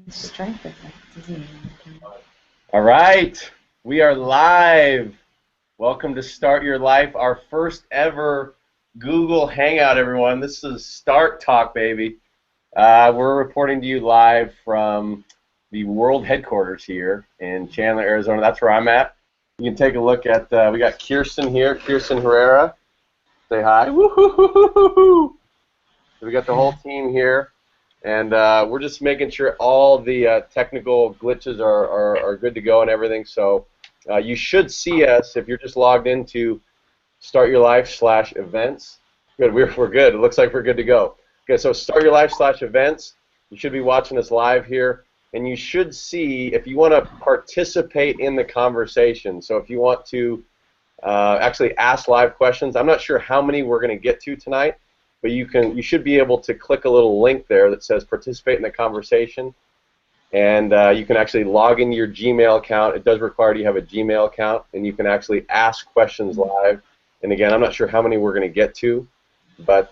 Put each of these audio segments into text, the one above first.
Strength effect, isn't it? All right, we are live. Welcome to Start Your Life, our first ever Google Hangout, everyone. This is Start Talk, baby. We're reporting to you live from the world headquarters here in Chandler, Arizona. That's where I'm at. You can take a look at, we got Kirsten here, Kirsten Herrera. Say hi. Woo-hoo-hoo-hoo-hoo. So we got the whole team here. And we're just making sure all the technical glitches are good to go and everything. So you should see us if you're just logged into Start Your Life/events. Good, we're good. It looks like we're good to go. Okay, so Start Your Life/events. You should be watching us live here. And you should see if you want to participate in the conversation. So if you want to actually ask live questions, I'm not sure how many we're going to get to tonight. But you should be able to click a little link there that says participate in the conversation, and you can actually log into your Gmail account. It does require you have a Gmail account, and you can actually ask questions live. And again, I'm not sure how many we're going to get to, but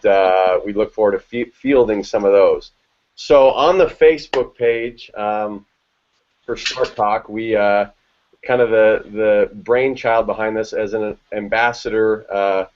we look forward to fielding some of those. So on the Facebook page for Start Talk, we kind of the brainchild behind this as an ambassador.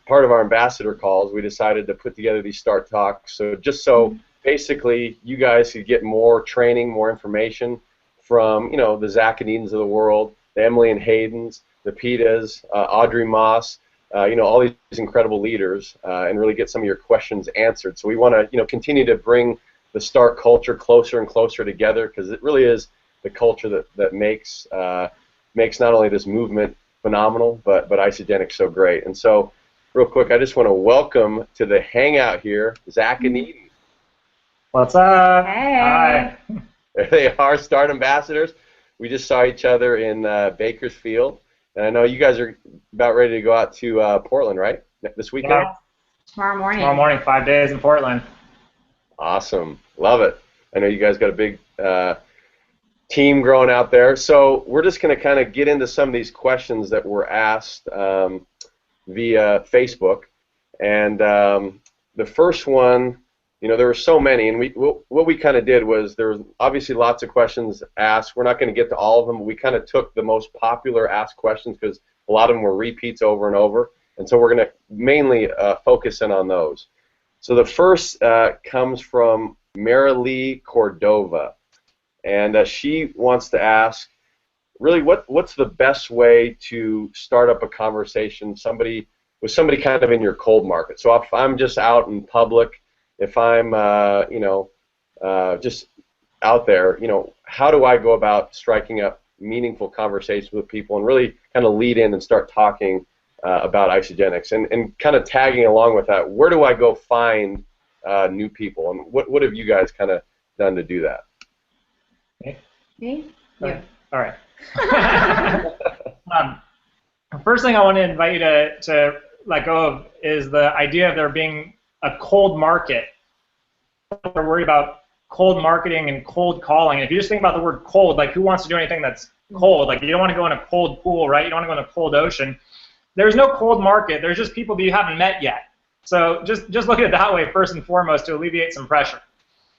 Part of our ambassador calls, we decided to put together these Start Talks. So basically you guys could get more training, more information from, the Zach and Edens of the world, the Emily and Haydens, the Pitas, Audrey Moss, all these incredible leaders, and really get some of your questions answered. So we want to, continue to bring the Start culture closer and closer together, because it really is the culture that makes not only this movement phenomenal, but Isagenix so great. And so, real quick, I just want to welcome to the hangout here, Zach and Eden. What's up? Hey. Hi. There they are, Start ambassadors. We just saw each other in Bakersfield, and I know you guys are about ready to go out to Portland, right? This weekend? Yeah. Tomorrow morning. Tomorrow morning, 5 days in Portland. Awesome. Love it. I know you guys got a big team growing out there. So we're just going to kind of get into some of these questions that were asked via Facebook. And the first one, there were so many, and what we kind of did was there was obviously lots of questions asked. We're not going to get to all of them, but we kind of took the most popular asked questions because a lot of them were repeats over and over. And so we're going to mainly focus in on those. So the first comes from Marilee Cordova. And she wants to ask, really, what's the best way to start up a conversation with somebody kind of in your cold market? So if I'm just out in public, if I'm just out there, how do I go about striking up meaningful conversations with people and really kind of lead in and start talking about Isagenix and kind of tagging along with that? Where do I go find new people, and what have you guys kind of done to do that? Me? Yeah. All right. First thing I want to invite you to let go of is the idea of there being a cold market. We're worried about cold marketing and cold calling. If you just think about the word cold, like who wants to do anything that's cold? Like you don't want to go in a cold pool, right? You don't want to go in a cold ocean. There's no cold market. There's just people that you haven't met yet. So just look at it that way first and foremost to alleviate some pressure.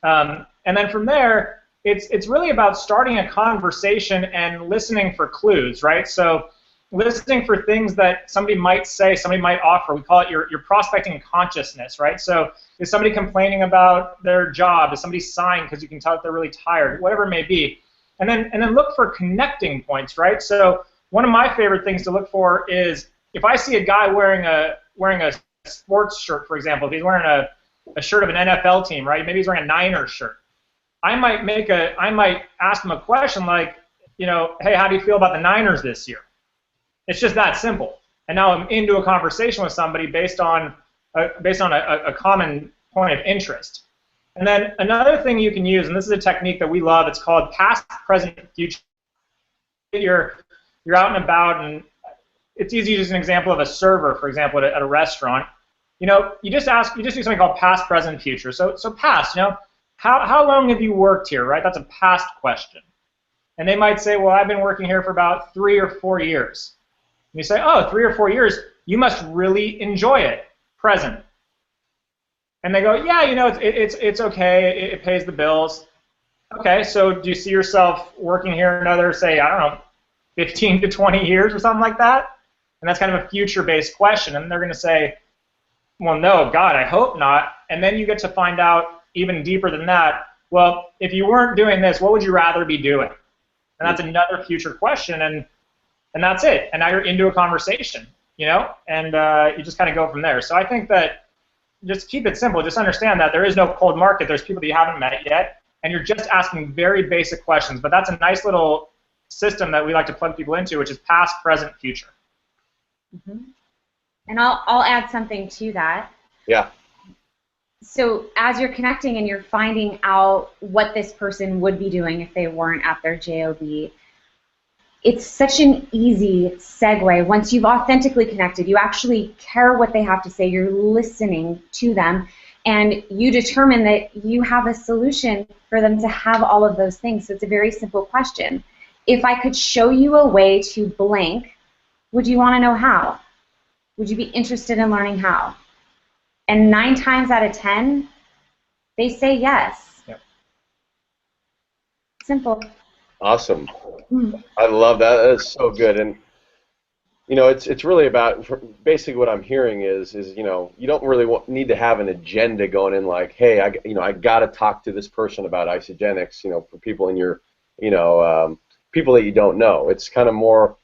And then from there, it's really about starting a conversation and listening for clues, right? So listening for things that somebody might say, somebody might offer. We call it your prospecting consciousness, right? So is somebody complaining about their job? Is somebody sighing because you can tell that they're really tired? Whatever it may be. And then look for connecting points, right? So one of my favorite things to look for is if I see a guy wearing a sports shirt, for example, if he's wearing a shirt of an NFL team, right? Maybe he's wearing a Niners shirt. I might ask him a question like, hey, how do you feel about the Niners this year? It's just that simple. And now I'm into a conversation with somebody based on a common point of interest. And then another thing you can use, and this is a technique that we love, it's called past, present, future. You're out and about, and it's easy to use an example of a server, for example, at a restaurant. You just do something called past, present, future. So past, how long have you worked here, right? That's a past question. And they might say, well, I've been working here for about 3 or 4 years. And you say, oh, 3 or 4 years, you must really enjoy it. Present. And they go, yeah, it's okay, it pays the bills. Okay, so do you see yourself working here another, say, I don't know, 15 to 20 years or something like that? And that's kind of a future-based question. And they're going to say, well, no, God, I hope not. And then you get to find out even deeper than that, well, if you weren't doing this, what would you rather be doing? And that's another future question, and that's it. And now you're into a conversation, and you just kind of go from there. So I think that just keep it simple. Just understand that there is no cold market. There's people that you haven't met yet, and you're just asking very basic questions. But that's a nice little system that we like to plug people into, which is past, present, future. Mm-hmm. And I'll add something to that. Yeah. So as you're connecting and you're finding out what this person would be doing if they weren't at their job, it's such an easy segue. Once you've authentically connected, you actually care what they have to say, you're listening to them, and you determine that you have a solution for them to have all of those things. So it's a very simple question. If I could show you a way to blank, would you want to know how? Would you be interested in learning how? And 9 times out of 10, they say yes. Yep. Simple. Awesome. I love that. That is so good. And it's really about, basically what I'm hearing is you don't really need to have an agenda going in like, hey, I got to talk to this person about isogenics, for people in your, people that you don't know. It's kind of more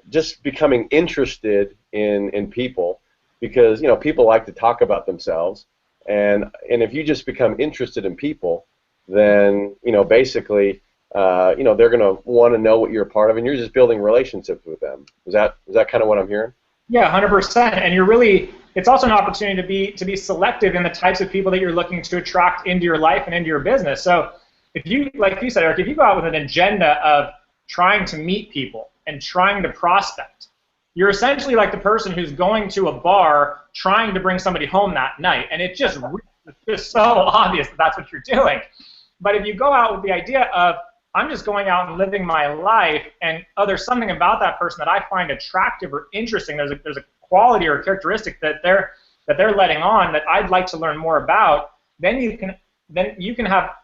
just becoming interested in people, because people like to talk about themselves, and if you just become interested in people, then basically they're going to want to know what you're a part of, and you're just building relationships with them. Is that kind of what I'm hearing? Yeah, 100%. And it's also an opportunity to be selective in the types of people that you're looking to attract into your life and into your business. So if you, like you said, Eric, if you go out with an agenda of trying to meet people and trying to prospect, you're essentially like the person who's going to a bar trying to bring somebody home that night, and it's just so obvious that that's what you're doing. But if you go out with the idea of, I'm just going out and living my life, and there's something about that person that I find attractive or interesting, there's a quality or a characteristic that they're letting on that I'd like to learn more about, then you can have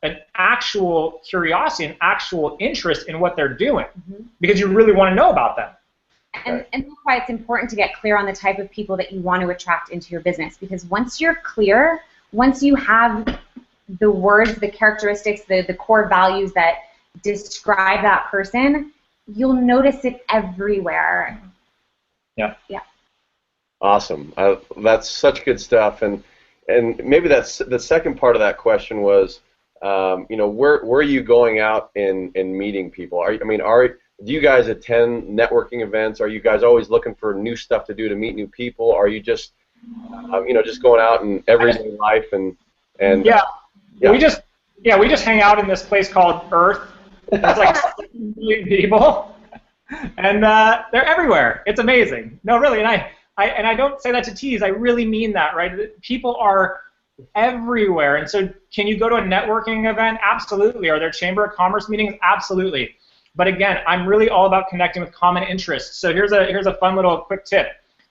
an actual curiosity, an actual interest in what they're doing, because you really want to know about them. And that's why it's important to get clear on the type of people that you want to attract into your business, because once you're clear, once you have the words, the characteristics, the core values that describe that person, you'll notice it everywhere. Yeah. Yeah. Awesome. That's such good stuff. And maybe that's the second part of that question was, where are you going out and meeting people? Do you guys attend networking events? Are you guys always looking for new stuff to do to meet new people? Are you just, just going out in everyday life and yeah. We just hang out in this place called Earth. There's like 7 million people, and they're everywhere. It's amazing. No, really, and I don't say that to tease. I really mean that, right? People are everywhere, and so can you go to a networking event? Absolutely. Are there Chamber of Commerce meetings? Absolutely. But again, I'm really all about connecting with common interests. So here's a fun little quick tip.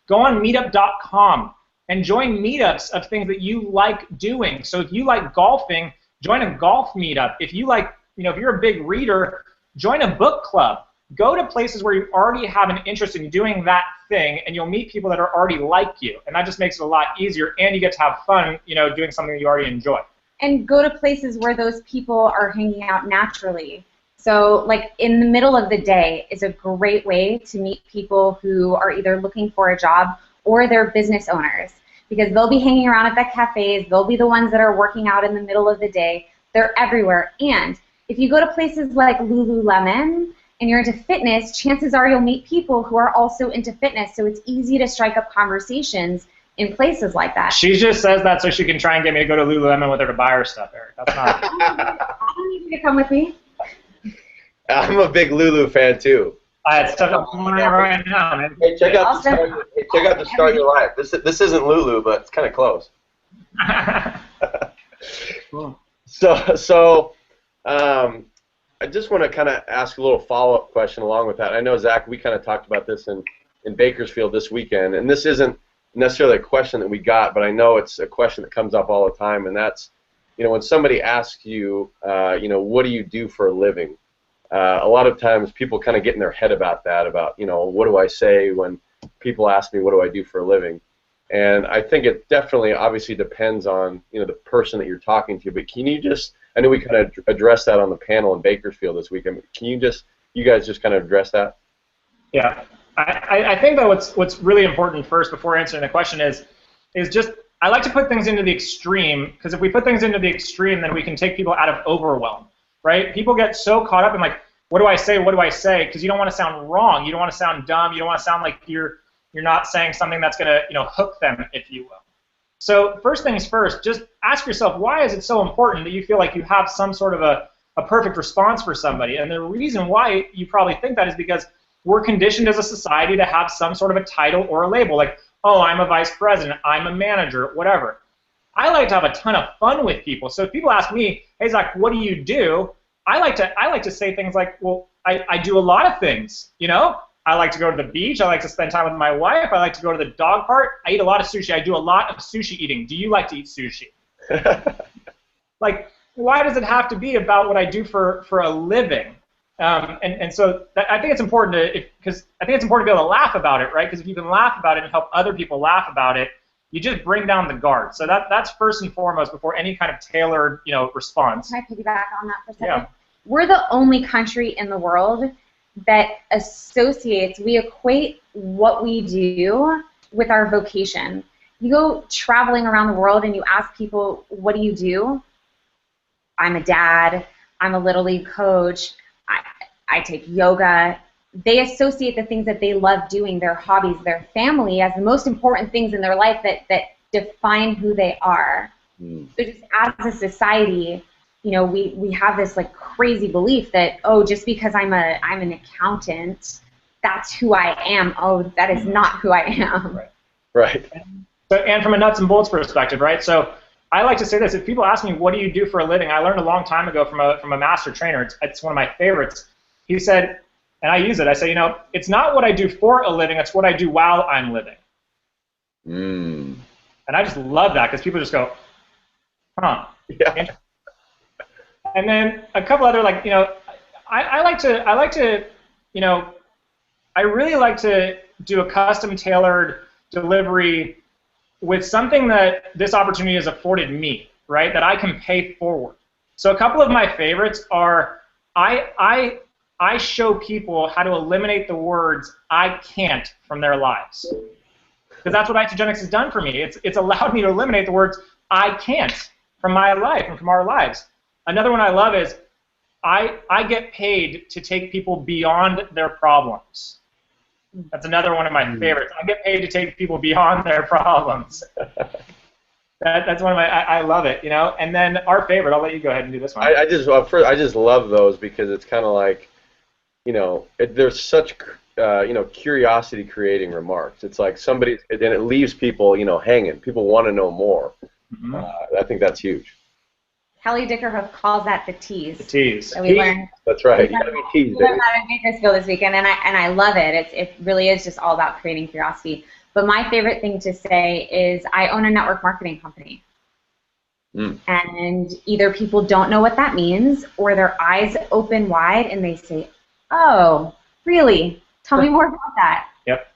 Go on meetup.com and join meetups of things that you like doing. So if you like golfing, join a golf meetup. If you like, if you're a big reader, join a book club. Go to places where you already have an interest in doing that thing, and you'll meet people that are already like you. And that just makes it a lot easier, and you get to have fun, doing something that you already enjoy. And go to places where those people are hanging out naturally. So, like, in the middle of the day is a great way to meet people who are either looking for a job or they're business owners, because they'll be hanging around at the cafes. They'll be the ones that are working out in the middle of the day. They're everywhere. And if you go to places like Lululemon and you're into fitness, chances are you'll meet people who are also into fitness. So it's easy to strike up conversations in places like that. She just says that so she can try and get me to go to Lululemon with her to buy her stuff, Eric. That's not. I don't need you to come with me. I'm a big Lulu fan too. It's tough to right now, man. Hey, check out the Start Your Life. This isn't Lulu, but it's kind of close. Cool. So I just want to kind of ask a little follow-up question along with that. I know, Zach, we kind of talked about this in Bakersfield this weekend, and this isn't necessarily a question that we got, but I know it's a question that comes up all the time, and that's, when somebody asks you, what do you do for a living? A lot of times people kind of get in their head about that, about, what do I say when people ask me what do I do for a living? And I think it definitely obviously depends on, the person that you're talking to, but can you just, I know we kind of addressed that on the panel in Bakersfield this week. Can you guys just kind of address that? Yeah, I think that what's really important first before answering the question is just, I like to put things into the extreme, because if we put things into the extreme, then we can take people out of overwhelm, right? People get so caught up in like, what do I say, because you don't want to sound wrong, you don't want to sound dumb, you don't want to sound like you're not saying something that's going to hook them, if you will. So first things first, just ask yourself, why is it so important that you feel like you have some sort of a perfect response for somebody? And the reason why you probably think that is because we're conditioned as a society to have some sort of a title or a label, like, oh, I'm a vice president, I'm a manager, whatever. I like to have a ton of fun with people. So if people ask me, hey, Zach, what do you do? I like to say things like, well, I do a lot of things, I like to go to the beach. I like to spend time with my wife. I like to go to the dog park. I eat a lot of sushi. I do a lot of sushi eating. Do you like to eat sushi? Like, why does it have to be about what I do for a living? And so I think it's important because I think it's important to be able to laugh about it, right? Because if you can laugh about it and help other people laugh about it, you just bring down the guard. So that's first and foremost before any kind of tailored, response. Can I piggyback on that for a second? Yeah. We're the only country in the world that we equate what we do with our vocation. You go traveling around the world and you ask people, what do you do? I'm a dad. I'm a Little League coach. I take yoga. They associate the things that they love doing, their hobbies, their family, as the most important things in their life that define who they are. So just as a society, we have this like crazy belief that, oh, just because I'm an accountant, that's who I am. Oh, that is not who I am. Right. So, and from a nuts and bolts perspective, right? So I like to say this: if people ask me, what do you do for a living? I learned a long time ago from a master trainer. It's one of my favorites. He said, and I use it. I say, it's not what I do for a living; it's what I do while I'm living. And I just love that because people just go, huh? Yeah. And then a couple other I really like to do a custom tailored delivery with something that this opportunity has afforded me, right? That I can pay forward. So a couple of my favorites are I show people how to eliminate the words "I can't" from their lives, because that's what Isogenics has done for me. It's allowed me to eliminate the words "I can't" from my life and from our lives. Another one I love is I get paid to take people beyond their problems. That's another one of my favorites. I get paid to take people beyond their problems. That's one of I love it, And then our favorite, I'll let you go ahead and do this one. I just love those because it's kind of like, there's such curiosity creating remarks. It's like somebody, and it leaves people hanging. People want to know more. I think that's huge. Kelly Dickerhoof calls that the tease. The tease. So we learned. That's right. You gotta be teased. We learned that in Bakersfield this weekend, and I love it. It really is just all about creating curiosity. But my favorite thing to say is I own a network marketing company. And either people don't know what that means, or their eyes open wide and they say, "Oh, really? Tell me more about that." Yep.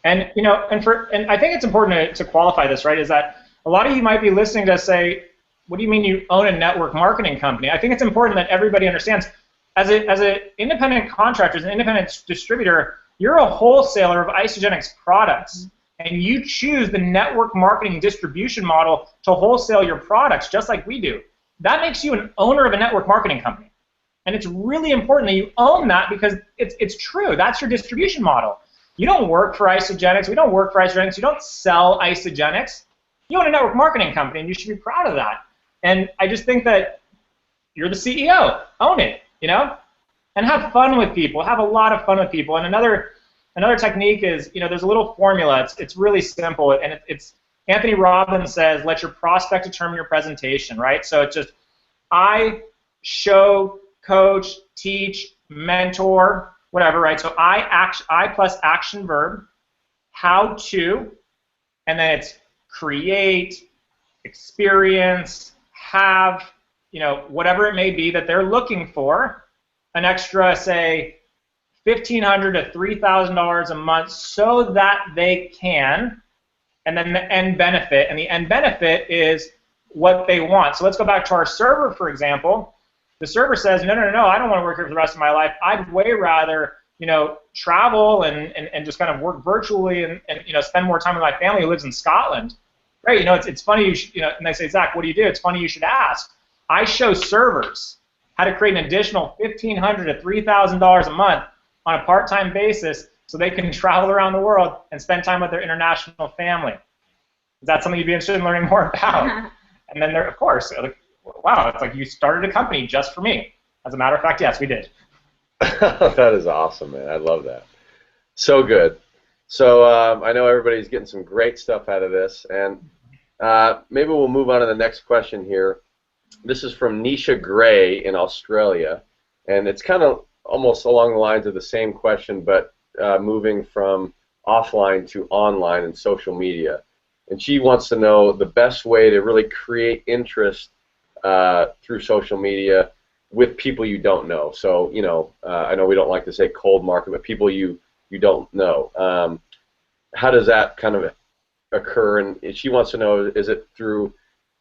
And and I think it's important to qualify this, right? Is that a lot of you might be listening to say, what do you mean you own a network marketing company? I think it's important that everybody understands, as an independent contractor, as an independent distributor, you're a wholesaler of Isogenics products, and you choose the network marketing distribution model to wholesale your products, just like we do. That makes you an owner of a network marketing company, and it's really important that you own that because it's true. That's your distribution model. You don't work for Isogenics. We don't work for Isogenics. You don't sell Isogenics. You own a network marketing company, and you should be proud of that. And I just think that you're the CEO. Own it, and have fun with people. Have a lot of fun with people. And another technique is, there's a little formula. It's really simple, and it's Anthony Robbins says, let your prospect determine your presentation, right? So it's just I show, coach, teach, mentor, whatever, right? So I plus action verb, how to, and then it's create, experience, have, whatever it may be that they're looking for, an extra, say, $1,500 to $3,000 a month, so that they can, and then the end benefit, and the end benefit is what they want. So let's go back to our server, for example. The server says, no, I don't want to work here for the rest of my life. I'd way rather, travel and just kind of work virtually and spend more time with my family who lives in Scotland. Right? It's funny, and they say, Zach, what do you do? It's funny you should ask. I show servers how to create an additional $1,500 to $3,000 a month on a part-time basis so they can travel around the world and spend time with their international family. Is that something you'd be interested in learning more about? And then, of course, wow, it's like you started a company just for me. As a matter of fact, yes, we did. That is awesome, man. I love that. So good. So I know everybody's getting some great stuff out of this, and maybe we'll move on to the next question here. This is from Nisha Gray in Australia, and it's kind of almost along the lines of the same question, but moving from offline to online and social media. And she wants to know the best way to really create interest through social media with people you don't know. So, I know we don't like to say cold market, but people you don't know. How does that kind of occur? And she wants to know, is it through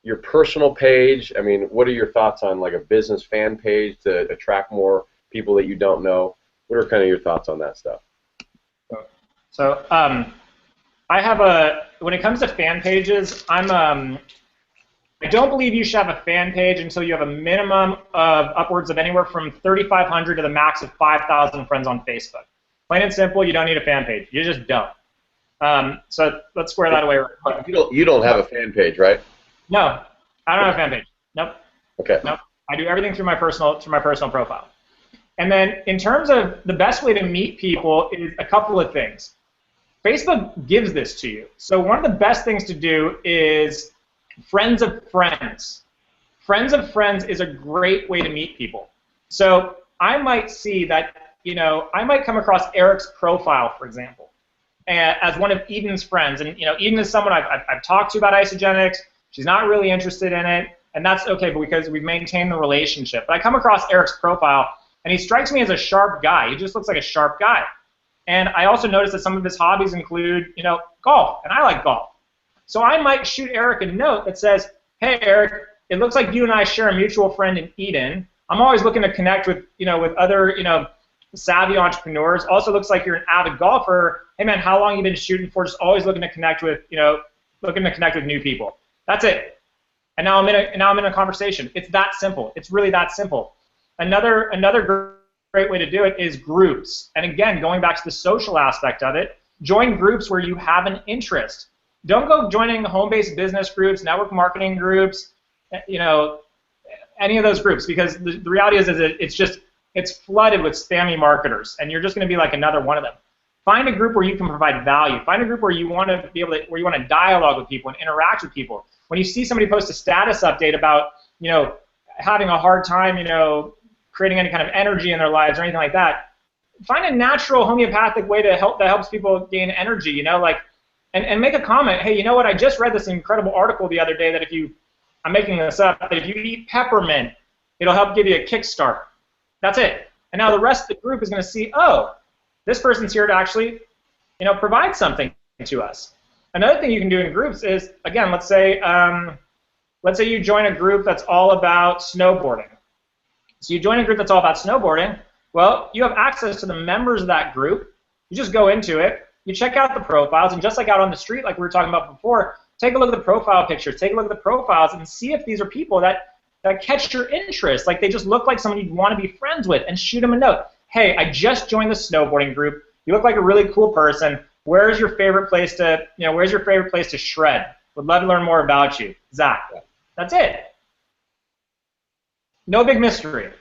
your personal page? I mean, what are your thoughts on like a business fan page to attract more people that you don't know? What are kind of your thoughts on that stuff? So I have when it comes to fan pages, I don't believe you should have a fan page until you have a minimum of upwards of anywhere from 3,500 to the max of 5,000 friends on Facebook. Plain and simple, you don't need a fan page. You just don't. So let's square that away real quick. You don't have a fan page, right? No, I don't have a fan page. Nope. Okay. Nope. I do everything through my personal profile. And then in terms of the best way to meet people is a couple of things. Facebook gives this to you. So one of the best things to do is friends of friends. Friends of friends is a great way to meet people. So I might see that, I might come across Eric's profile, for example, as one of Eden's friends. And, Eden is someone I've talked to about isogenics. She's not really interested in it, and that's okay, but because we've maintained the relationship. But I come across Eric's profile, and he strikes me as a sharp guy. He just looks like a sharp guy. And I also noticed that some of his hobbies include, golf, and I like golf. So I might shoot Eric a note that says, hey, Eric, it looks like you and I share a mutual friend in Eden. I'm always looking to connect with, with other, savvy entrepreneurs. Also looks like you're an avid golfer. Hey, man, how long you been shooting for? Just always looking to connect with, new people. That's it. And now I'm in a conversation. It's that simple. It's really that simple. Another great way to do it is groups. And again, going back to the social aspect of it, join groups where you have an interest. Don't go joining home-based business groups, network marketing groups, any of those groups, because the reality is it's flooded with spammy marketers, and you're just going to be like another one of them. Find a group where you can provide value. Find a group where you want to dialogue with people and interact with people. When you see somebody post a status update about, having a hard time, creating any kind of energy in their lives or anything like that, find a natural homeopathic way that helps people gain energy, and make a comment. Hey, you know what? I just read this incredible article the other day that I'm making this up, that if you eat peppermint, it'll help give you a kickstart. That's it. And now the rest of the group is going to see, oh, this person's here to actually, provide something to us. Another thing you can do in groups is, again, let's say you join a group that's all about snowboarding. So you join a group that's all about snowboarding. Well, you have access to the members of that group. You just go into it. You check out the profiles, and just like out on the street, like we were talking about before, take a look at the profile pictures, take a look at the profiles, and see if these are people that catch your interest. Like they just look like someone you'd want to be friends with, and shoot them a note. Hey, I just joined the snowboarding group. You look like a really cool person. Where's your favorite place to shred? Would love to learn more about you, Zach. That's it. No big mystery.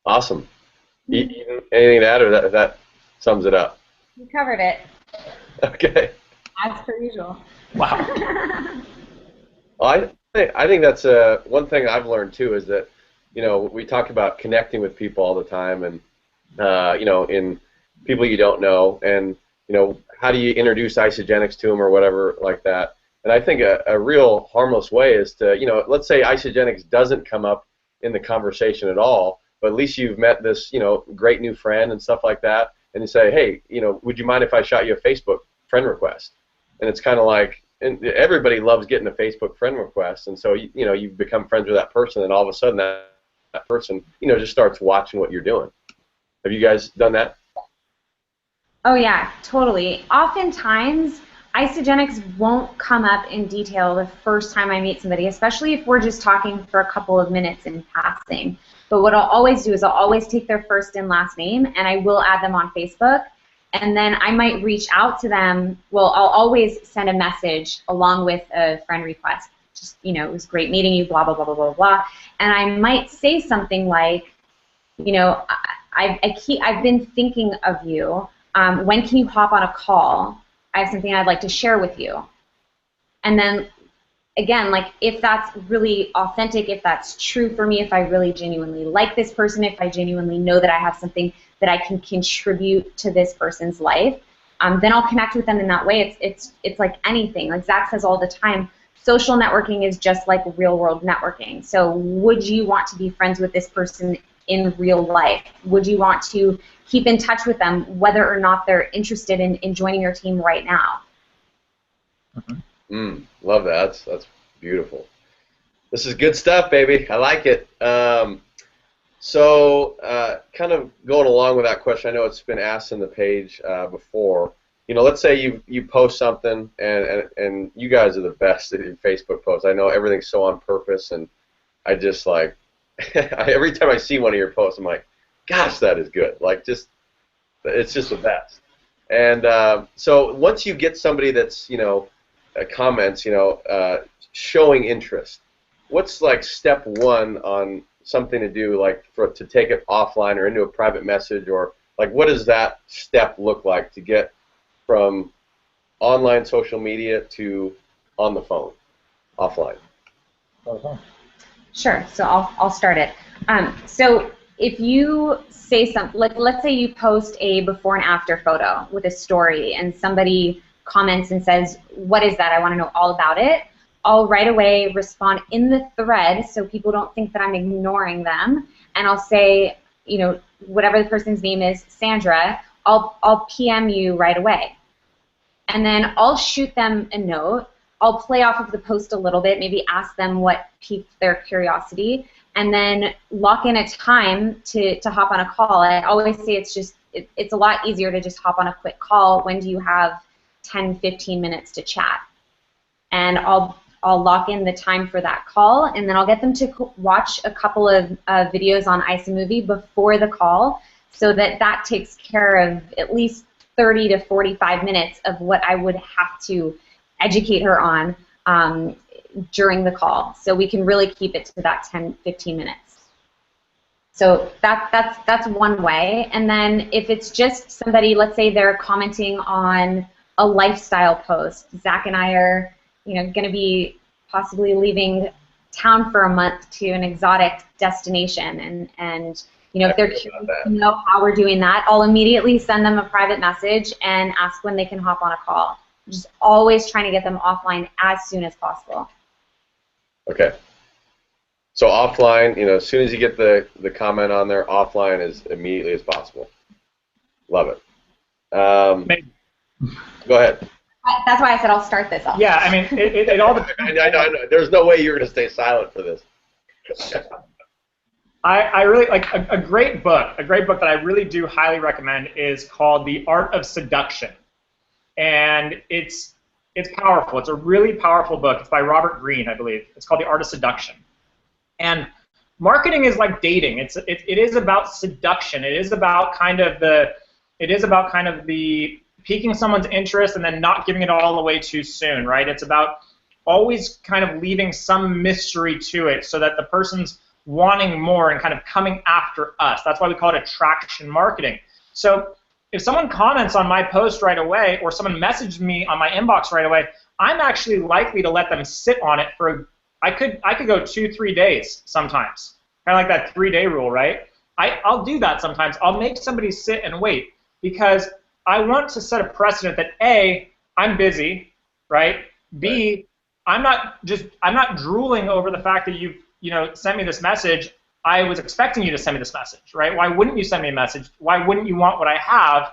Awesome. Anything to add, or that sums it up? You covered it. Okay. As per usual. Wow. Well, I think that's one thing I've learned too, is that we talk about connecting with people all the time, and in people you don't know, and how do you introduce isogenics to them or whatever like that. And I think a real harmless way is to, you know, let's say Isagenix doesn't come up in the conversation at all, but at least you've met this, you know, great new friend and stuff like that, and you say, hey, you know, would you mind if I shot you a Facebook friend request? And it's kind of like, and everybody loves getting a Facebook friend request, and so, you know, you become friends with that person, and all of a sudden that person, you know, just starts watching what you're doing. Have you guys done that? Oh yeah, totally. Oftentimes, Isagenix won't come up in detail the first time I meet somebody, especially if we're just talking for a couple of minutes in passing. But what I'll always do is I'll always take their first and last name, and I will add them on Facebook, and then I might reach out to them. Well, I'll always send a message along with a friend request. Just, you know, it was great meeting you, blah, blah, blah, blah, blah, blah. And I might say something like, you know, I've been thinking of you. When can you hop on a call? I have something I'd like to share with you. And then, again, like, if that's really authentic, if that's true for me, if I really genuinely like this person, if I genuinely know that I have something that I can contribute to this person's life, then I'll connect with them in that way. It's like anything. Like Zach says all the time, social networking is just like real-world networking. So would you want to be friends with this person in real life? Would you want to keep in touch with them whether or not they're interested in joining your team right now? Love that. That's beautiful. This is good stuff, baby. I like it. So kind of going along with that question, I know it's been asked in the page before. You know, let's say you post something, and you guys are the best at your Facebook posts. I know everything's so on purpose, and I just like, every time I see one of your posts, I'm like, gosh, that is good. Like, it's just the best. And so once you get somebody that's, you know, comments, you know, showing interest, what's like step one on something to do, like to take it offline or into a private message, or like what does that step look like to get from online social media to on the phone, offline? Sure. So I'll start it. So if you say something, let's say you post a before and after photo with a story, and somebody comments and says, "What is that? I want to know all about it." I'll right away respond in the thread so people don't think that I'm ignoring them, and I'll say, you know, whatever the person's name is, Sandra, I'll PM you right away. And then I'll shoot them a note. I'll play off of the post a little bit, maybe ask them what piqued their curiosity, and then lock in a time to hop on a call. I always say it's a lot easier to just hop on a quick call. When do you have 10, 15 minutes to chat? And I'll lock in the time for that call, and then I'll get them to watch a couple of videos on iSaMovie before the call, so that takes care of at least 30 to 45 minutes of what I would have to educate her on during the call. So we can really keep it to that 10, 15 minutes. So that's one way. And then if it's just somebody, let's say they're commenting on a lifestyle post. Zach and I are, you know, going to be possibly leaving town for a month to an exotic destination, and you know, if they're curious to know how we're doing that, I'll immediately send them a private message and ask when they can hop on a call. Just always trying to get them offline as soon as possible. Okay. So offline, you know, as soon as you get the comment on there, offline as immediately as possible. Love it. Go ahead. That's why I said I'll start this off. Yeah, I mean, it all depends. I know. There's no way you're going to stay silent for this. I really like a great book. A great book that I really do highly recommend is called The Art of Seduction, and it's powerful. It's a really powerful book. It's by Robert Greene, I believe. It's called The Art of Seduction. And marketing is like dating. It is about seduction. It is about kind of the piquing someone's interest and then not giving it all away too soon, right? It's about always kind of leaving some mystery to it so that the person's wanting more and kind of coming after us. That's why we call it attraction marketing. So if someone comments on my post right away, or someone messaged me on my inbox right away, I'm actually likely to let them sit on it for, I could go 2-3 days sometimes. Kind of like that 3-day rule, right? I'll do that sometimes. I'll make somebody sit and wait because I want to set a precedent that A, I'm busy, right? B, I'm not drooling over the fact that you've sent me this message. I was expecting you to send me this message, right? Why wouldn't you send me a message? Why wouldn't you want what I have?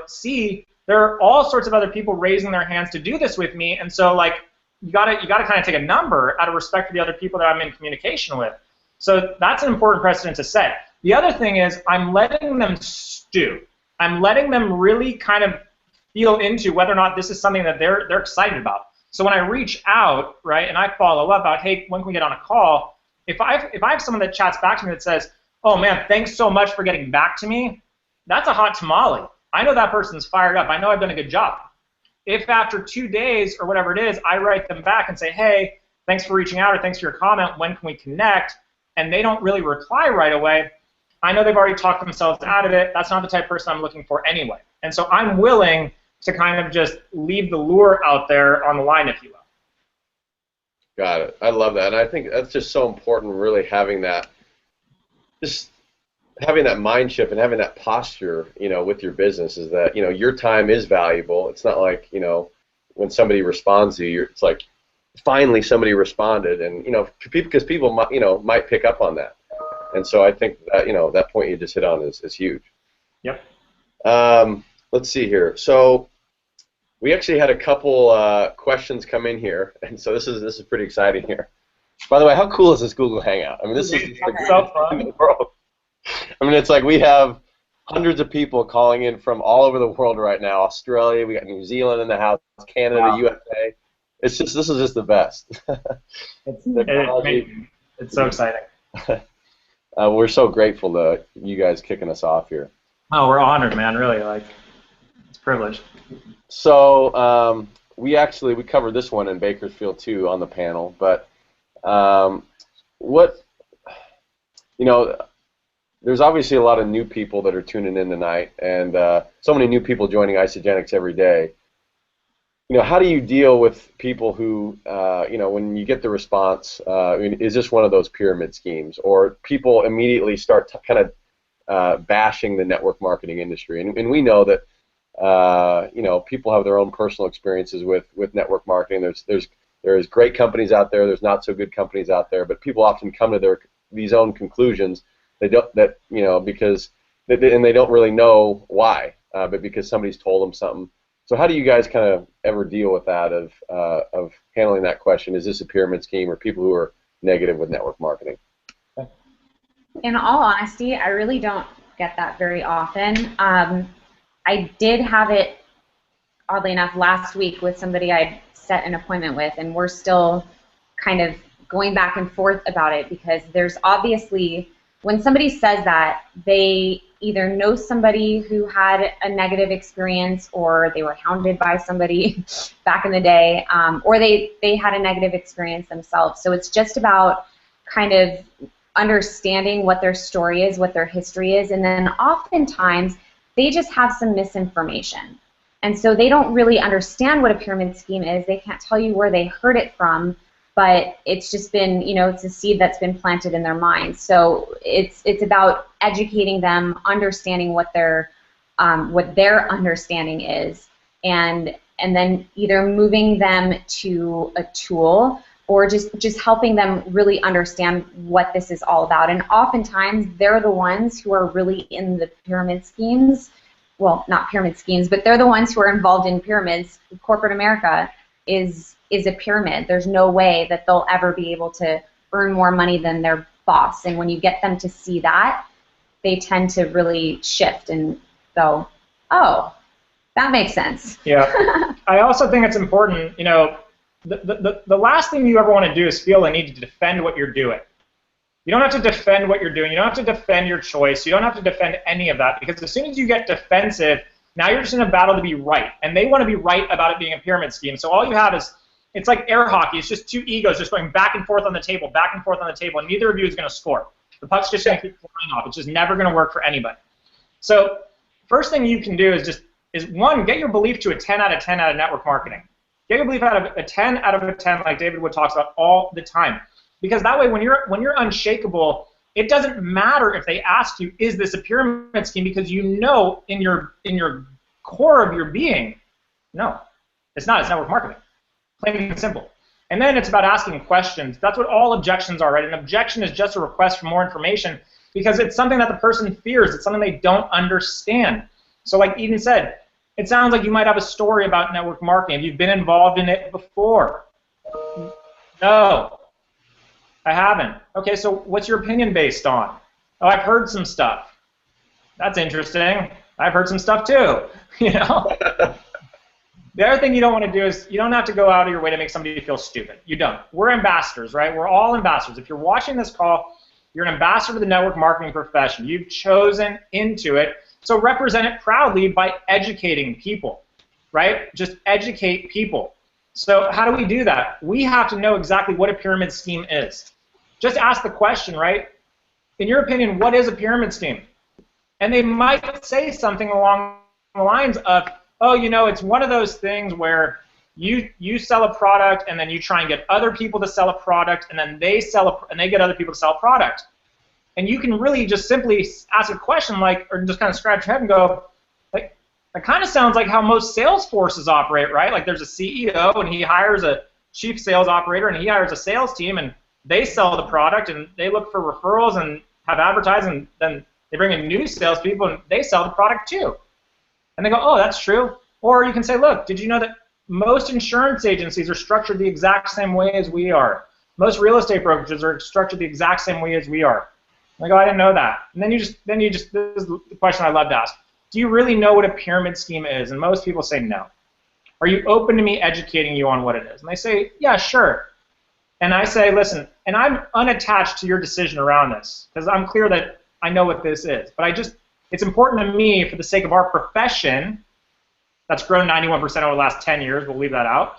C, there are all sorts of other people raising their hands to do this with me, and so like you gotta kind of take a number out of respect for the other people that I'm in communication with. So that's an important precedent to set. The other thing is I'm letting them stew. I'm letting them really kind of feel into whether or not this is something that they're excited about. So when I reach out, right, and I follow up about, hey, when can we get on a call? If I have someone that chats back to me that says, oh man, thanks so much for getting back to me, that's a hot tamale. I know that person's fired up. I know I've done a good job. If after 2 days or whatever it is, I write them back and say, hey, thanks for reaching out or thanks for your comment, when can we connect? And they don't really reply right away, I know they've already talked themselves out of it. That's not the type of person I'm looking for anyway. And so I'm willing to kind of just leave the lure out there on the line, if you will. Got it. I love that. And I think that's just so important, really having that, just having that mind shift and having that posture, with your business is that, your time is valuable. It's not like, when somebody responds to you, it's like, finally somebody responded, and, because people might pick up on that. And so I think that, that point you just hit on is huge. Yep. Let's see here. So we actually had a couple questions come in here, and so this is pretty exciting here. By the way, how cool is this Google Hangout? I mean, this is the so fun in the world. I mean, it's like we have hundreds of people calling in from all over the world right now. Australia, we got New Zealand in the house, Canada, wow. USA. This is just the best. It's so exciting. We're so grateful to you guys kicking us off here. Oh, we're honored, man. Really, it's a privilege. So we covered this one in Bakersfield too on the panel, but there's obviously a lot of new people that are tuning in tonight, and so many new people joining Isagenix every day. How do you deal with people who, when you get the response, is this one of those pyramid schemes, or people immediately start kind of bashing the network marketing industry? And we know that, people have their own personal experiences with network marketing. There's great companies out there. There's not so good companies out there, but people often come to these own conclusions. Because they don't really know why, but because somebody's told them something. So how do you guys kind of ever deal with that of handling that question? Is this a pyramid scheme, or people who are negative with network marketing? In all honesty, I really don't get that very often. I did have it, oddly enough, last week with somebody I'd set an appointment with, and we're still kind of going back and forth about it, because there's obviously, when somebody says that, they either know somebody who had a negative experience, or they were hounded by somebody back in the day, or they had a negative experience themselves. So it's just about kind of understanding what their story is, what their history is, and then oftentimes they just have some misinformation. And so they don't really understand what a pyramid scheme is. They can't tell you where they heard it from, but it's just been, it's a seed that's been planted in their mind. So it's about educating them, understanding what their understanding is, and then either moving them to a tool, or just helping them really understand what this is all about. And oftentimes they're the ones who are really in the pyramid schemes. Well, not pyramid schemes, but they're the ones who are involved in pyramids. Corporate America is a pyramid. There's no way that they'll ever be able to earn more money than their boss. And when you get them to see that, they tend to really shift and go, oh, that makes sense. Yeah. I also think it's important, the last thing you ever want to do is feel the need to defend what you're doing. You don't have to defend what you're doing. You don't have to defend your choice. You don't have to defend any of that, because as soon as you get defensive, now you're just in a battle to be right. And they want to be right about it being a pyramid scheme. So all you have is, it's like air hockey. It's just two egos just going back and forth on the table, and neither of you is going to score. The puck's just going to keep flying off. It's just never going to work for anybody. So first thing you can do is one, get your belief to a 10 out of 10 out of network marketing. Get your belief out of a 10 out of a 10, like David Wood talks about all the time. Because that way, when you're unshakable, it doesn't matter if they ask you, is this a pyramid scheme? Because you know in your core of your being, no, it's not. It's network marketing. Plain and simple. And then it's about asking questions. That's what all objections are, right? An objection is just a request for more information because it's something that the person fears. It's something they don't understand. So like Eden said, it sounds like you might have a story about network marketing. Have you been involved in it before? No, I haven't. Okay, so what's your opinion based on? Oh, I've heard some stuff. That's interesting. I've heard some stuff too, you know? The other thing you don't want to do is you don't have to go out of your way to make somebody feel stupid. You don't. We're ambassadors, right? We're all ambassadors. If you're watching this call, you're an ambassador to the network marketing profession. You've chosen into it. So represent it proudly by educating people, right? Just educate people. So how do we do that? We have to know exactly what a pyramid scheme is. Just ask the question, right? In your opinion, what is a pyramid scheme? And they might say something along the lines of, oh, you know, it's one of those things where you sell a product and then you try and get other people to sell a product and then they get other people to sell a product. And you can really just simply ask a question like, or just kind of scratch your head and go, like, that kind of sounds like how most sales forces operate, right? Like there's a CEO and he hires a chief sales operator and he hires a sales team and they sell the product and they look for referrals and have advertising and then they bring in new salespeople and they sell the product too. And they go, oh, that's true. Or you can say, look, did you know that most insurance agencies are structured the exact same way as we are? Most real estate brokerages are structured the exact same way as we are. And they go, I didn't know that. And then you just, this is the question I love to ask. Do you really know what a pyramid scheme is? And most people say no. Are you open to me educating you on what it is? And they say, yeah, sure. And I say, listen, and I'm unattached to your decision around this because I'm clear that I know what this is. But it's important to me for the sake of our profession, that's grown 91% over the last 10 years, we'll leave that out.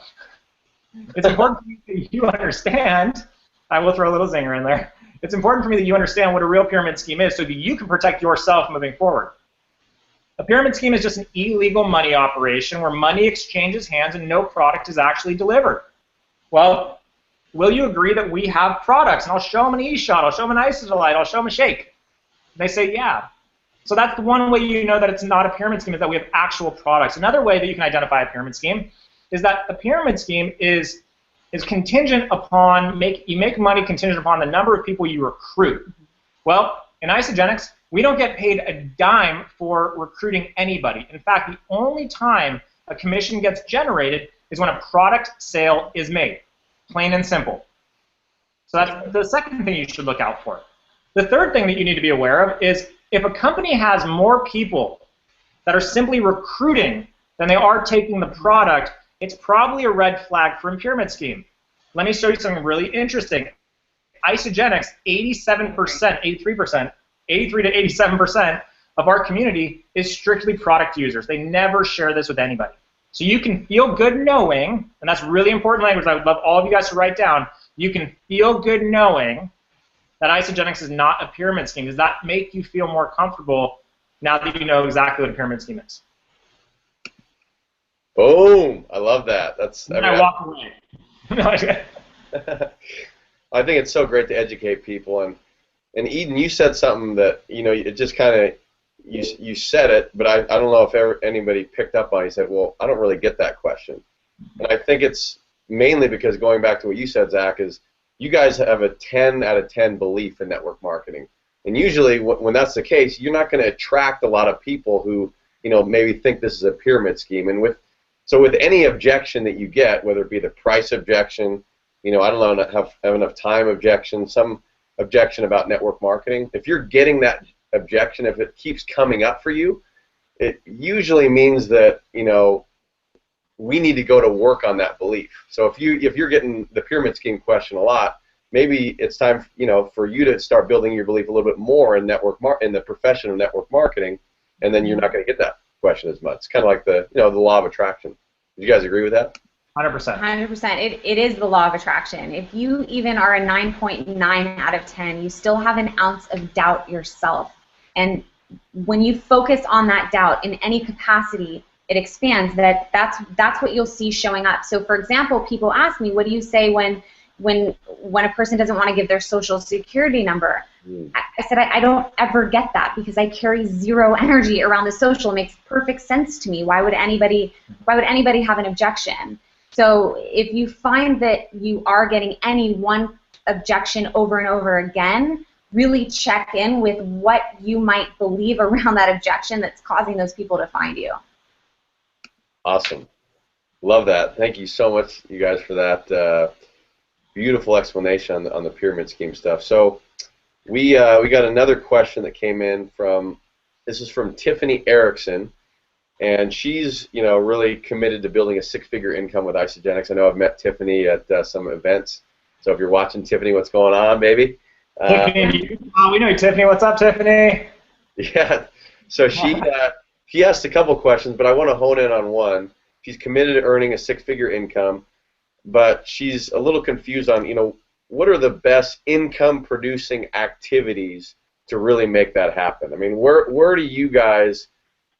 It's important for me that you understand, I will throw a little zinger in there, it's important for me that you understand what a real pyramid scheme is so that you can protect yourself moving forward. A pyramid scheme is just an illegal money operation where money exchanges hands and no product is actually delivered. Well, will you agree that we have products? And I'll show them an e-shot, I'll show them an isodolite, I'll show them a shake. They say, yeah. So that's the one way you know that it's not a pyramid scheme is that we have actual products. Another way that you can identify a pyramid scheme is that a pyramid scheme is contingent upon, you make money contingent upon the number of people you recruit. Well, in Isagenix, we don't get paid a dime for recruiting anybody. In fact, the only time a commission gets generated is when a product sale is made, plain and simple. So that's the second thing you should look out for. The third thing that you need to be aware of is if a company has more people that are simply recruiting than they are taking the product, it's probably a red flag for a pyramid scheme. Let me show you something really interesting. Isagenix, 87%, 83%, 83 to 87% of our community is strictly product users. They never share this with anybody. So you can feel good knowing, and that's really important language I would love all of you guys to write down, you can feel good knowing that Isagenix is not a pyramid scheme. Does that make you feel more comfortable now that you know exactly what a pyramid scheme is? Boom! I love that. I walk away. I think it's so great to educate people. And Eden, you said something that, you know, it just kind of, you said it, but I don't know if anybody picked up on it. You said, well, I don't really get that question. And I think it's mainly because, going back to what you said, Zach, is you guys have a 10 out of 10 belief in network marketing. And usually when that's the case, you're not going to attract a lot of people who, you know, maybe think this is a pyramid scheme. And with any objection that you get, whether it be the price objection, you know, I don't know, have enough time objection, some objection about network marketing, if you're getting that objection, if it keeps coming up for you, it usually means that, you know, we need to go to work on that belief. So if you're getting the pyramid scheme question a lot, maybe it's time, you know, for you to start building your belief a little bit more in in the profession of network marketing, and then you're not going to get that question as much. It's kind of like the law of attraction. Do you guys agree with that? 100%. 100%. It is the law of attraction. If you even are a 9.9 out of 10, you still have an ounce of doubt yourself. And when you focus on that doubt in any capacity, it expands. That's what you'll see showing up. So, for example, people ask me, what do you say when a person doesn't want to give their social security number? I said, I don't ever get that because I carry zero energy around the social. It makes perfect sense to me. Why would anybody have an objection? So if you find that you are getting any one objection over and over again, really check in with what you might believe around that objection that's causing those people to find you. Awesome. Love that. Thank you so much, you guys, for that beautiful explanation on the pyramid scheme stuff. So we got another question that came in from, this is from Tiffany Erickson, and she's really committed to building a six-figure income with Isogenics. I know I've met Tiffany at some events. So if you're watching, Tiffany, what's going on, baby? Tiffany, we know Tiffany. What's up, Tiffany? Yeah. So she asked a couple questions, but I want to hone in on one. She's committed to earning a six-figure income, but she's a little confused on, what are the best income-producing activities to really make that happen? I mean, where do you guys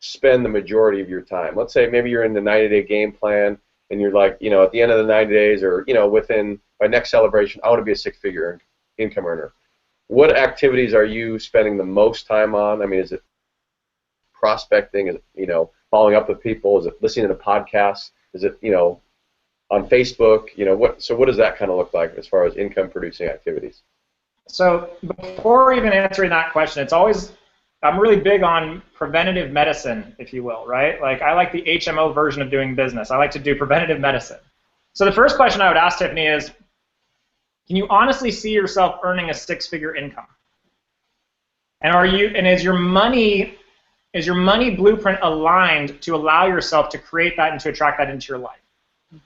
spend the majority of your time? Let's say maybe you're in the 90-day game plan, and you're like, at the end of the 90 days, or within my next celebration, I want to be a six-figure income earner. What activities are you spending the most time on? I mean, is it prospecting? Is it, following up with people? Is it listening to podcasts? Is it, on Facebook? What does that kind of look like as far as income-producing activities? So before even answering that question, I'm really big on preventative medicine, if you will, right? Like, I like the HMO version of doing business. I like to do preventative medicine. So the first question I would ask Tiffany is, can you honestly see yourself earning a six-figure income? And is your money blueprint aligned to allow yourself to create that and to attract that into your life?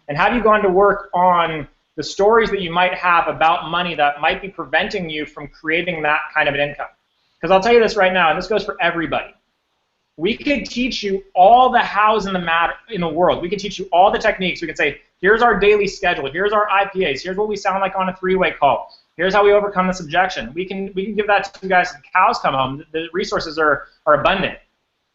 And have you gone to work on the stories that you might have about money that might be preventing you from creating that kind of an income? Because I'll tell you this right now, and this goes for everybody. We could teach you all the hows in the world. We could teach you all the techniques. We could say, here's our daily schedule. Here's our IPAs. Here's what we sound like on a three-way call. Here's how we overcome this objection. We can give that to you guys when cows come home. The resources are abundant.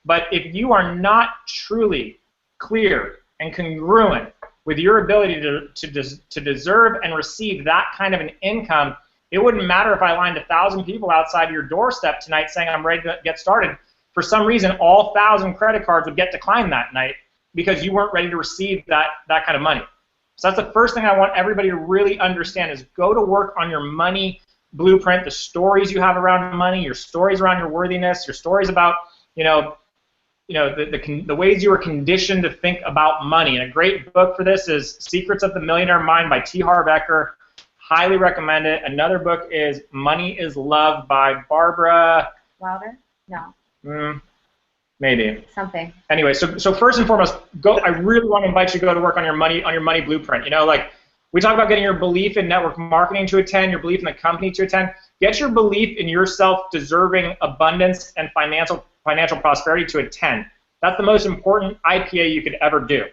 But if you are not truly clear and congruent with your ability to deserve and receive that kind of an income, it wouldn't matter if I lined 1,000 people outside your doorstep tonight saying I'm ready to get started. For some reason, all 1,000 credit cards would get declined that night because you weren't ready to receive that kind of money. So that's the first thing I want everybody to really understand is go to work on your money blueprint, the stories you have around money, your stories around your worthiness, your stories about, the ways you were conditioned to think about money. And a great book for this is Secrets of the Millionaire Mind by T. Harv Eker. Highly recommend it. Another book is Money is Love by Barbara Louder? No. Maybe. Something. Anyway, so first and foremost, I really want to invite you to go to work on your money blueprint. Like we talk about getting your belief in network marketing to attend, your belief in the company to attend. Get your belief in yourself deserving abundance and financial prosperity to attend. That's the most important IPA you could ever do.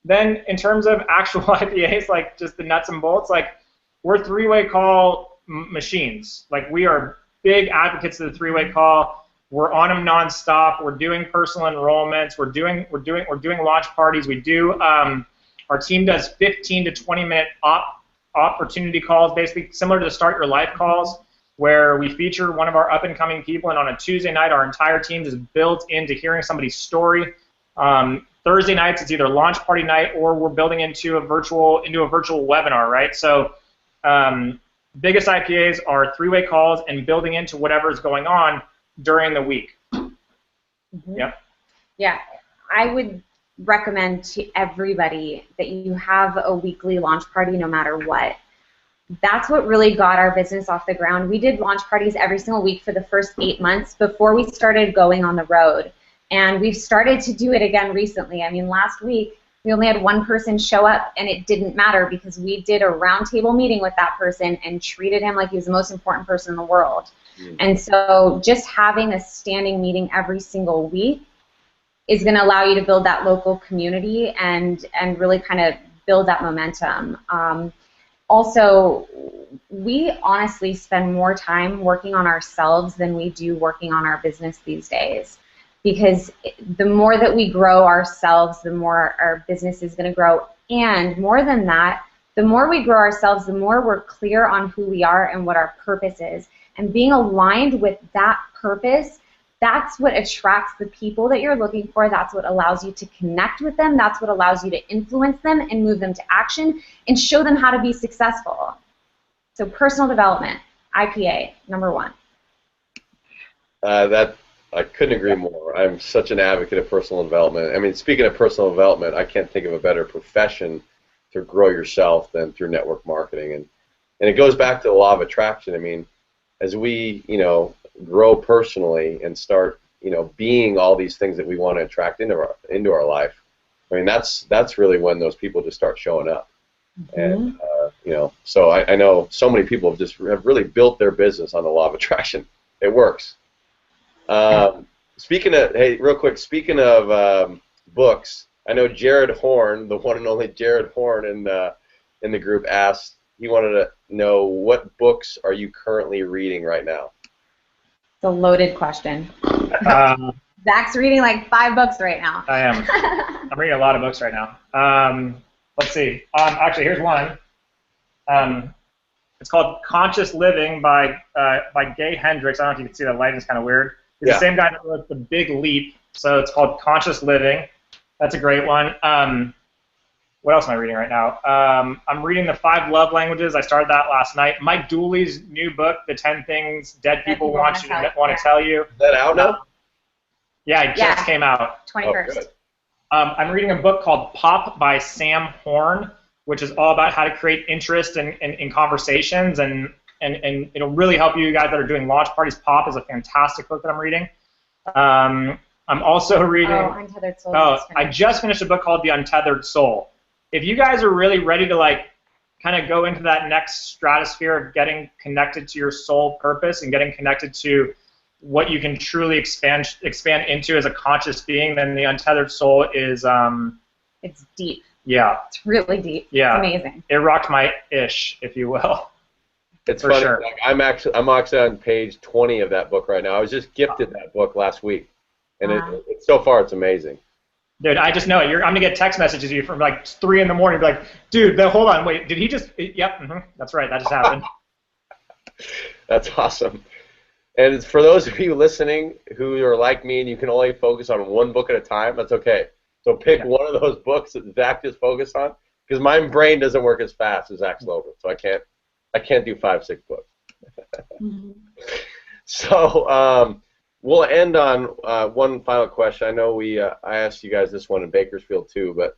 Then in terms of actual IPAs, like just the nuts and bolts, like we're three-way call machines. Like we are big advocates of the three-way call. We're on them nonstop. We're doing personal enrollments. We're doing launch parties. We do. Our team does 15 to 20-minute opportunity calls, basically similar to the Start Your Life calls, where we feature one of our up-and-coming people, and on a Tuesday night, our entire team is built into hearing somebody's story. Thursday nights, it's either launch party night or we're building into a virtual webinar, right? So biggest IPAs are three-way calls and building into whatever is going on during the week. Mm-hmm. Yep. Yeah, I would recommend to everybody that you have a weekly launch party no matter what. That's what really got our business off the ground. We did launch parties every single week for the first 8 months before we started going on the road. And we've started to do it again recently. I mean, last week we only had one person show up, and it didn't matter because we did a roundtable meeting with that person and treated him like he was the most important person in the world. Mm. And so just having a standing meeting every single week is going to allow you to build that local community and really kind of build that momentum. Also, we honestly spend more time working on ourselves than we do working on our business these days. Because the more that we grow ourselves, the more our business is going to grow. And more than that, the more we grow ourselves, the more we're clear on who we are and what our purpose is. And being aligned with that purpose, that's what attracts the people that you're looking for. That's what allows you to connect with them. That's what allows you to influence them and move them to action and show them how to be successful. So personal development, IPA, number one. That I couldn't agree more. I'm such an advocate of personal development. I mean, speaking of personal development, I can't think of a better profession to grow yourself than through network marketing. And it goes back to the law of attraction. I mean, as we, grow personally and start, being all these things that we want to attract into our life, I mean, that's really when those people just start showing up. And, so I know so many people have really built their business on the law of attraction. It works. Real quick, speaking of books, I know Jared Horn, the one and only Jared Horn in the group, asked, he wanted to know, what books are you currently reading right now? It's a loaded question. Zach's reading like 5 books right now. I am. I'm reading a lot of books right now. Let's see. Actually, here's one. It's called Conscious Living by Gay Hendricks. I don't know if you can see the lighting is kind of weird. He's the same guy that wrote The Big Leap, so it's called Conscious Living. That's a great one. What else am I reading right now? I'm reading The 5 Love Languages. I started that last night. Mike Dooley's new book, The 10 Things Dead People Want to Tell You. Is that out now? Yeah, it just came out. 21st. I'm reading a book called Pop by Sam Horn, which is all about how to create interest in conversations, and it'll really help you guys that are doing launch parties. Pop is a fantastic book that I'm reading. I'm also reading... Untethered Soul. I just finished a book called The Untethered Soul. If you guys are really ready to kind of go into that next stratosphere of getting connected to your soul purpose and getting connected to what you can truly expand into as a conscious being, then The Untethered Soul is... it's deep. Yeah. It's really deep. Yeah. It's amazing. It rocked my ish, if you will. It's funny. Sure. I'm actually on page 20 of that book right now. I was just gifted that book last week, and so far it's amazing. Dude, I just know it. I'm gonna get text messages to you from 3 in the morning. Be like, dude, hold on, wait, did he just? Yep, that's right, that just happened. That's awesome. And for those of you listening who are like me and you can only focus on one book at a time, that's okay. So pick one of those books that Zach just focused on, because my brain doesn't work as fast as Zach's Logan, so I can't do 5-6 books. So we'll end on one final question. I know I asked you guys this one in Bakersfield too, but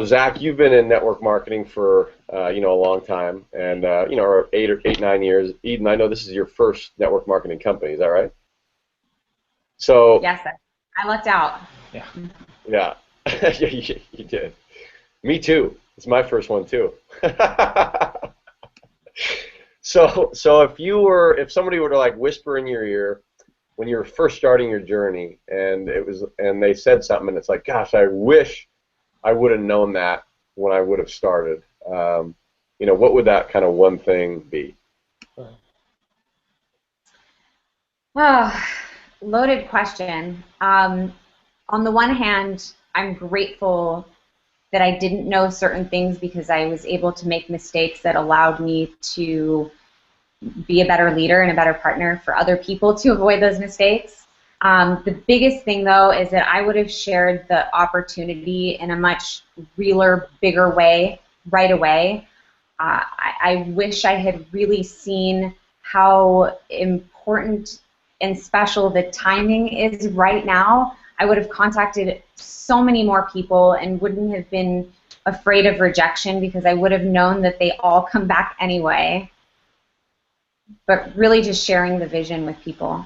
Zach, you've been in network marketing for a long time, and 8-9 years. Eden, I know this is your first network marketing company. Is that right? So yes, sir. I lucked out. Yeah. Yeah. You did. Me too. It's my first one too. So if somebody were to whisper in your ear when you were first starting your journey, and they said something, and it's like, gosh, I wish I would have known that when I would have started. What would that kind of one thing be? Loaded question. On the one hand, I'm grateful that I didn't know certain things because I was able to make mistakes that allowed me to be a better leader and a better partner for other people to avoid those mistakes. The biggest thing, though, is that I would have shared the opportunity in a much realer, bigger way right away. I wish I had really seen how important and special the timing is right now. I would have contacted so many more people and wouldn't have been afraid of rejection because I would have known that they all come back anyway. But really just sharing the vision with people.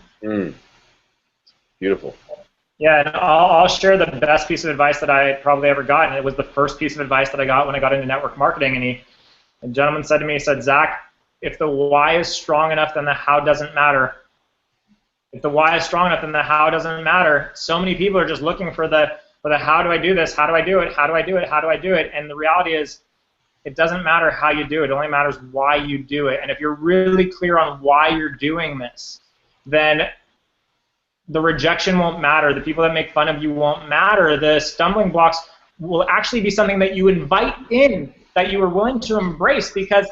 Beautiful. Yeah, and I'll share the best piece of advice that I had probably ever gotten. It was the first piece of advice that I got when I got into network marketing, and a gentleman said to me, he said, Zach, if the why is strong enough, then the how doesn't matter. If the why is strong enough, then the how doesn't matter. So many people are just looking for the how do I do this, how do I do it, how do I do it, how do I do it, and the reality is it doesn't matter how you do it. It only matters why you do it. And if you're really clear on why you're doing this, then the rejection won't matter. The people that make fun of you won't matter. The stumbling blocks will actually be something that you invite in, that you are willing to embrace, because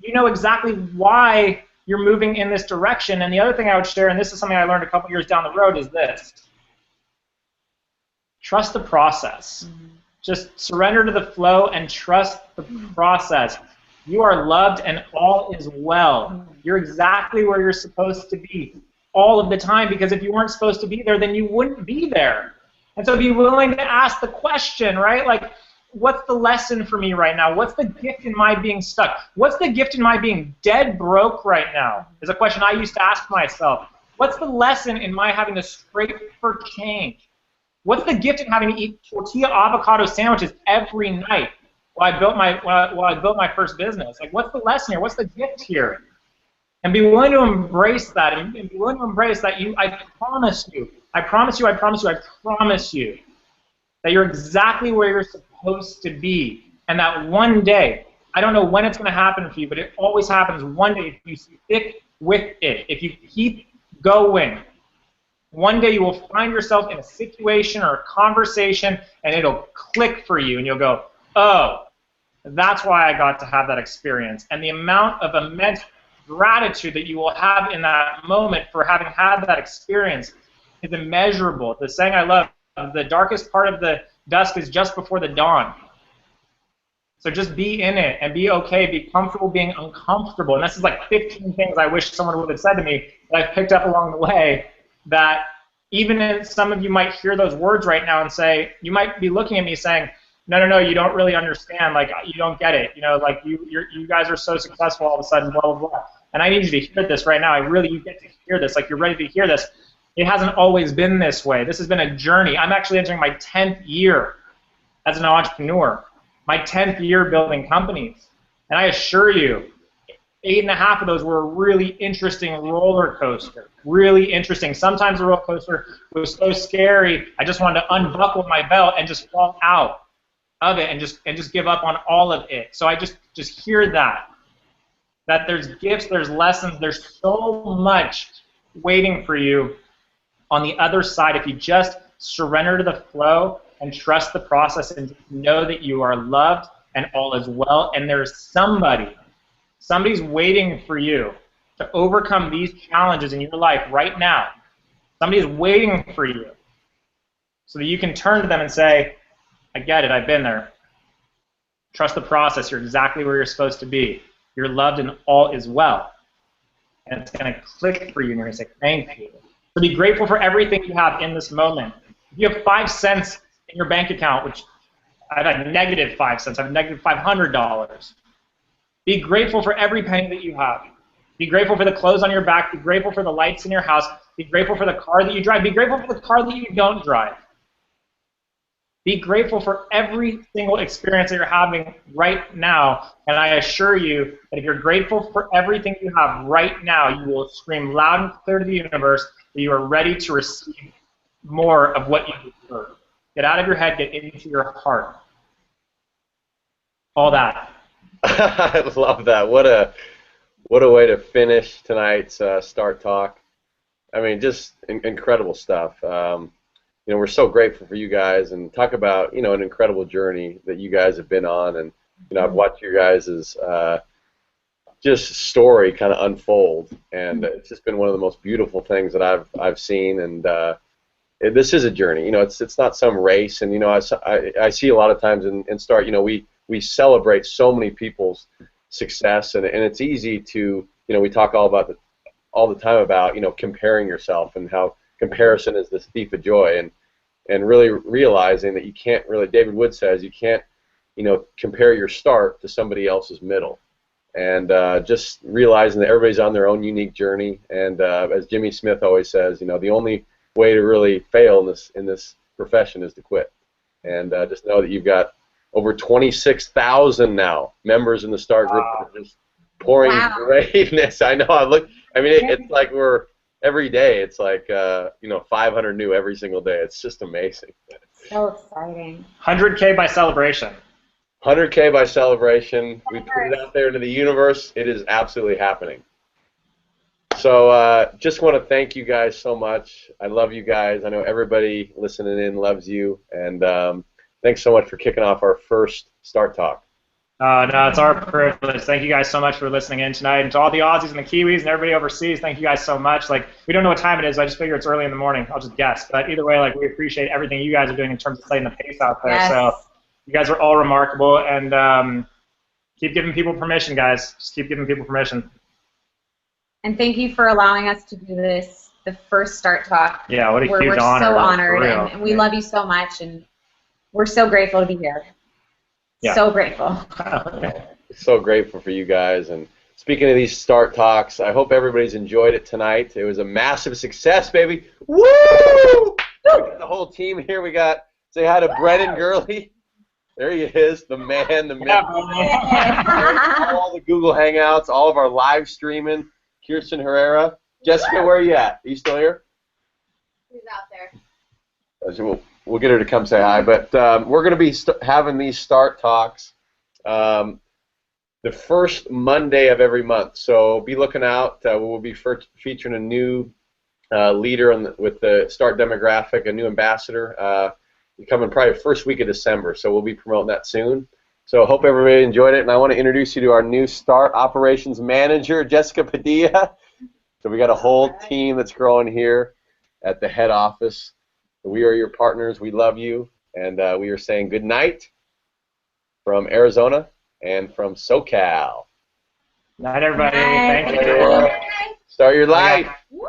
you know exactly why you're moving in this direction. And the other thing I would share, and this is something I learned a couple years down the road, is this. Trust the process. Just surrender to the flow and trust the process. You are loved and all is well. You're exactly where you're supposed to be all of the time, because if you weren't supposed to be there, then you wouldn't be there. And so be willing to ask the question, right? Like, what's the lesson for me right now? What's the gift in my being stuck? What's the gift in my being dead broke right now? Is a question I used to ask myself. What's the lesson in my having to scrape for change? What's the gift in having to eat tortilla avocado sandwiches every night while I built my first business? Like, what's the lesson here? What's the gift here? And be willing to embrace that. And be willing to embrace that I promise you that you're exactly where you're supposed to be. And that one day, I don't know when it's going to happen for you, but it always happens one day if you stick with it. If you keep going, one day you will find yourself in a situation or a conversation, and it'll click for you, and you'll go, oh, that's why I got to have that experience. And the amount of immense gratitude that you will have in that moment for having had that experience is immeasurable. The saying I love, the darkest part of the dusk is just before the dawn. So just be in it and be okay, be comfortable being uncomfortable. And this is like 15 things I wish someone would have said to me that I've picked up along the way, that even if some of you might hear those words right now and say, you might be looking at me saying, no, you don't really understand, like, you don't get it, like, you guys are so successful all of a sudden, blah, blah, blah. And I need you to hear this right now. You get to hear this, like, you're ready to hear this. It hasn't always been this way. This has been a journey. I'm actually entering my 10th year as an entrepreneur, my 10th year building companies. And I assure you, 8.5 of those were a really interesting roller coaster. Really interesting. Sometimes the roller coaster was so scary, I just wanted to unbuckle my belt and just fall out of it and just give up on all of it. So I just hear that there's gifts, there's lessons, there's so much waiting for you on the other side if you just surrender to the flow and trust the process and know that you are loved and all is well, and there's somebody's waiting for you to overcome these challenges in your life right now. Somebody's waiting for you so that you can turn to them and say, I get it, I've been there. Trust the process, you're exactly where you're supposed to be. You're loved and all is well. And it's going to click for you and you're going to say, thank you. So be grateful for everything you have in this moment. If you have 5 cents in your bank account, which I've had negative 5 cents, I have negative $500. Be grateful for every penny that you have. Be grateful for the clothes on your back. Be grateful for the lights in your house. Be grateful for the car that you drive. Be grateful for the car that you don't drive. Be grateful for every single experience that you're having right now. And I assure you that if you're grateful for everything you have right now, you will scream loud and clear to the universe that you are ready to receive more of what you deserve. Get out of your head, get into your heart. All that. I love that. What a way to finish tonight's Start Talk. I mean, just incredible stuff. We're so grateful for you guys, and talk about an incredible journey that you guys have been on, and I've watched your guys' just story kind of unfold, and it's just been one of the most beautiful things that I've seen, and this is a journey. It's not some race, and I see a lot of times in Start, we celebrate so many people's success, and it's easy to we talk all the time about comparing yourself and how comparison is this thief of joy, and really realizing that you can't really, David Wood says, you can't compare your start to somebody else's middle, and just realizing that everybody's on their own unique journey, and as Jimmy Smith always says, the only way to really fail in this profession is to quit, and just know that you've got over 26,000 now members in the Start group that are just pouring greatness. I know. It's like we're every day. It's like 500 new every single day. It's just amazing. So exciting. 100K by celebration. 100K by celebration. We put it out there into the universe. It is absolutely happening. So just want to thank you guys so much. I love you guys. I know everybody listening in loves you, and thanks so much for kicking off our first Start Talk. No, it's our privilege. Thank you guys so much for listening in tonight. And to all the Aussies and the Kiwis and everybody overseas, thank you guys so much. Like, we don't know what time it is. I just figure it's early in the morning. I'll just guess. But either way, like, we appreciate everything you guys are doing in terms of setting the pace out there. Yes. So you guys are all remarkable. And keep giving people permission, guys. Just keep giving people permission. And thank you for allowing us to do this, the first Start Talk. Yeah, what a huge we're honor. We're so honored, real. and we love you so much, and we're so grateful to be here. Yeah. So grateful. So grateful for you guys. And speaking of these Start Talks, I hope everybody's enjoyed it tonight. It was a massive success, baby. Woo! We got the whole team here. We got, say hi to Brennan Gurley. There he is, the man, the myth. All the Google Hangouts, all of our live streaming. Kirsten Herrera. Jessica, where are you at? Are you still here? She's out there. We'll get her to come say hi. But we're going to be having these Start Talks the first Monday of every month. So be looking out. We'll be featuring a new leader with the Start demographic, a new ambassador. Coming probably the first week of December. So we'll be promoting that soon. So I hope everybody enjoyed it. And I want to introduce you to our new Start Operations Manager, Jessica Padilla. So we got a whole team that's growing here at the head office. We are your partners. We love you. And we are saying good night from Arizona and from SoCal. Night, everybody. Night. Thank you. Start your life. Woo!